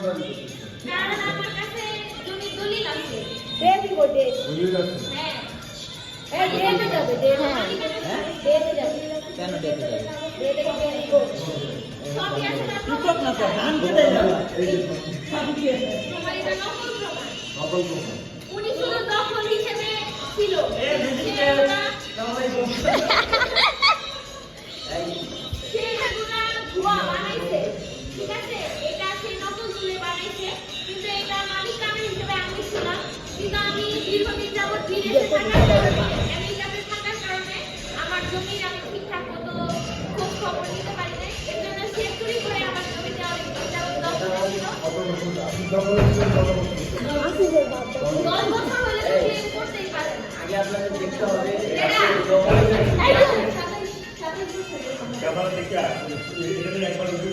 কারণ আমার কাছে জমি দলিল আছে। দে দিব দে। দলিল আছে। হ্যাঁ। এই দেতে যাবে দে। হ্যাঁ দেতে যাবে। কেন দেখতে যাবে? দেতে গিয়ে দিব। সবই আছে না কৃষক না তো ধান কেটে যাবে। এই যে তোমার এটা নকল প্রমাণ। নকল প্রমাণ। উনি শুধু দখল হিসেবে ছিল। সেগুলা ভুয়া বানাইছে। ঠিক আছে? এটা সে নকল তুলে বানাইছে। কিন্তু এটা মালিকানা হিসেবে আমি ছিলাম। কিন্তু আমি দীর্ঘদিন যাবৎ বিদেশে থাকার কারণে, আমেরিকাতে থাকার কারণে আমার জমির আমি ঠিকঠাক মতো খোঁজ খবর নিতে পারি নাই। এর জন্য সে চুরি করে আমার জমিতে অনেক দিন যাবৎ দখল ছিল। কত বছর আপনি দখল করেছিলেন কত বছর? 10 বছর হলে তো ক্লেম করতেই পারে না। আগে আপনাদের দেখতে হবে এই যে, 27 বছর। ক্যামেরা দেখে আসলে এটা একবার উঠে